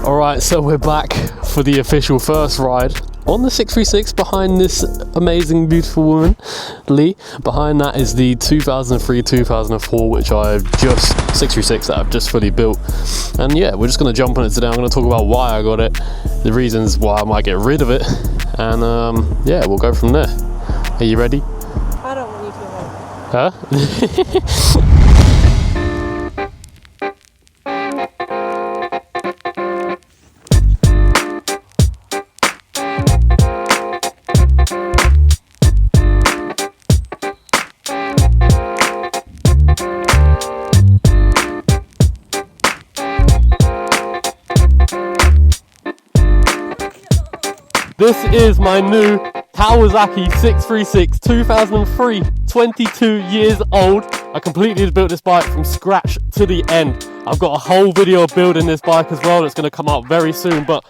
Alright, so we're back for the official first ride on the 636 behind this amazing, beautiful woman, Lee. Behind that is the 2003-2004, which I've just, 636 that I've just fully built. And yeah, we're just going to jump on it today. I'm going to talk about why I got it, the reasons why I might get rid of it, and yeah, we'll go from there. Are you ready? I don't want you to know. Huh? This is my new Kawasaki 636 2003, 22 years old. I completely built this bike from scratch to the end. I've got a whole video of building this bike as well that's going to come out very soon. But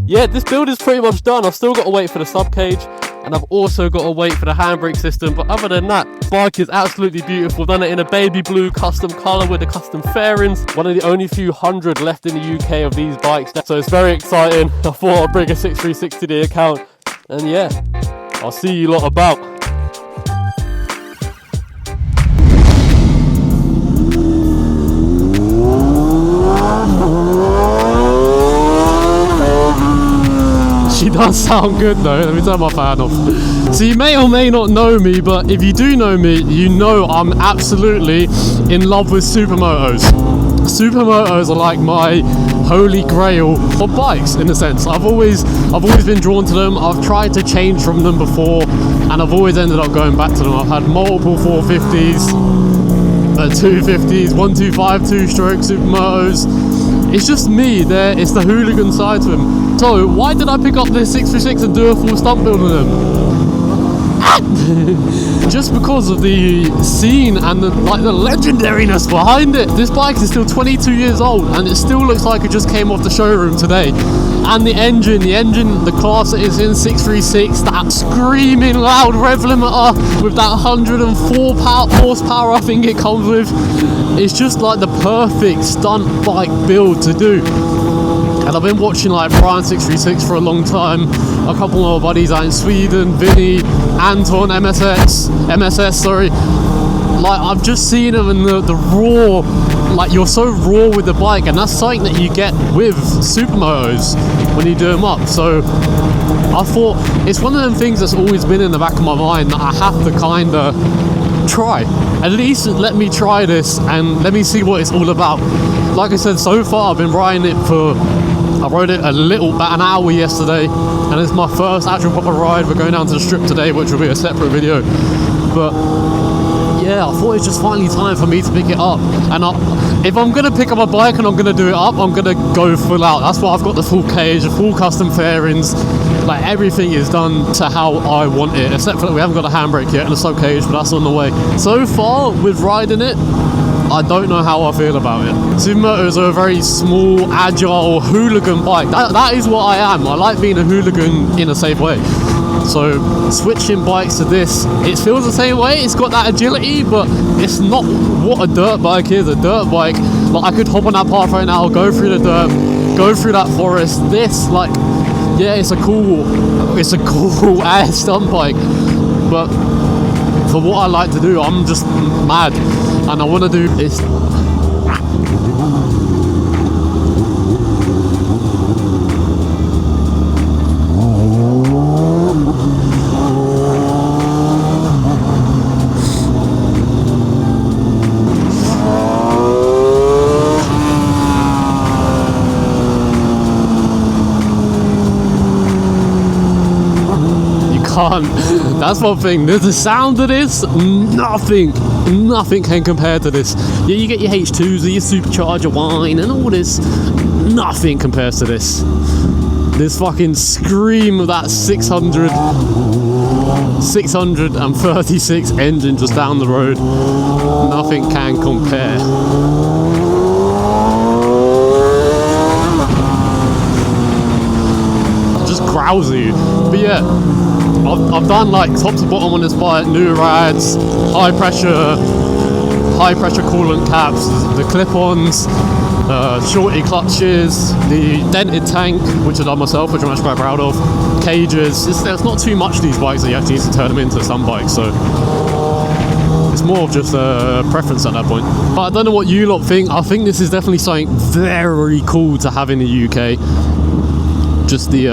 yeah, this build is pretty much done. I've still got to wait for the sub cage, and I've also got to wait for the handbrake system. But other than that, the bike is absolutely beautiful. Done it in a baby blue custom colour with the custom fairings. One of the only few hundred left in the UK of these bikes. So it's very exciting. I thought I'd bring a 636 to the account. And yeah, I'll see you lot about. She does sound good though. Let me turn my fan off. So you may or may not know me, but if you do know me, you know I'm absolutely in love with supermotos. Supermotos are like my holy grail of bikes in a sense. I've always been drawn to them. I've tried to change from them before, and I've always ended up going back to them. I've had multiple 450s, 250s, 125 two-stroke supermotos. It's just me there. It's the hooligan side to them. So why did I pick up this 636 and do a full stunt build on them? Just because of the scene and the legendariness behind it. This bike is still 22 years old and it still looks like it just came off the showroom today. And the engine, the class it is in, 636, that screaming loud rev limiter with that 104 horsepower I think it comes with. It's just like the perfect stunt bike build to do. And I've been watching like Brian 636 for a long time. A couple of my buddies out in Sweden, Vinny, Anton, MSS, sorry. Like I've just seen them in the raw, like you're so raw with the bike, and that's something that you get with supermotos when you do them up. So I thought it's one of them things that's always been in the back of my mind that I have to kind of try. At least let me try this and let me see what it's all about. Like I said, so far I've been riding it I rode it about an hour yesterday, and it's my first actual proper ride. We're going down to the strip today, which will be a separate video. But yeah, I thought it's just finally time for me to pick it up. And if I'm going to pick up a bike and I'm going to do it up, I'm going to go full out. That's why I've got the full cage, the full custom fairings. Like everything is done to how I want it, except for that we haven't got a handbrake yet and a sub cage, but that's on the way. So far with riding it, I don't know how I feel about it. Supermotos are a very small, agile, hooligan bike. That is what I am. I like being a hooligan in a safe way. So switching bikes to this, it feels the same way. It's got that agility, but it's not what a dirt bike is. A dirt bike, like I could hop on that path right now, go through the dirt, go through that forest. This, like, yeah, it's a cool ass stunt bike. But for what I like to do, I'm just mad. And I want to do this. That's one thing. There's the sound of this. Nothing can compare to this. Yeah, you get your H2s, your supercharger whine and all this. Nothing compares to this. This fucking scream of that 636 engine just down the road. Nothing can compare. Just growls at you. But yeah, I've done like top to bottom on this bike, new rads, high pressure coolant caps, the clip-ons, shorty clutches, the dented tank, which I've done myself, which I'm actually quite proud of, cages. There's not too much of these bikes that you actually need to turn them into some bikes, so it's more of just a preference at that point. But I don't know what you lot think. I think this is definitely something very cool to have in the UK. Just the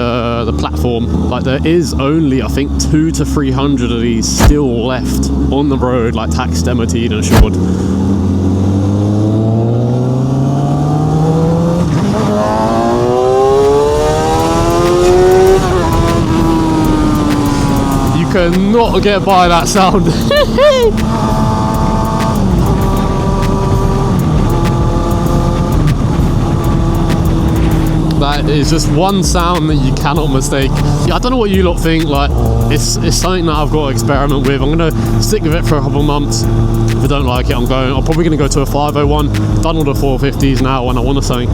platform. Like, there is only, I think, 200 to 300 of these still left on the road, like taxed, MOT'd and assured. You cannot get by that sound. That is just one sound that you cannot mistake. Yeah, I don't know what you lot think. Like, it's something that I've got to experiment with. I'm gonna stick with it for a couple of months. If I don't like it, I'm probably gonna go to a 501. Done all the 450s now, and I want something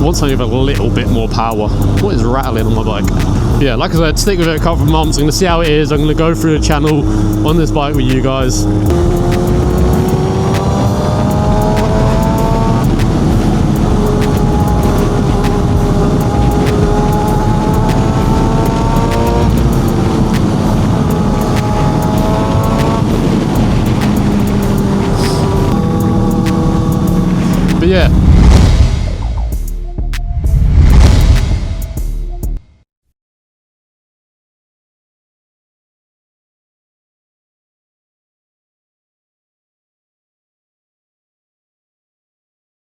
with a little bit more power. What is rattling on my bike? Yeah, like I said, stick with it a couple of months. I'm gonna see how it is. I'm gonna go through the channel on this bike with you guys.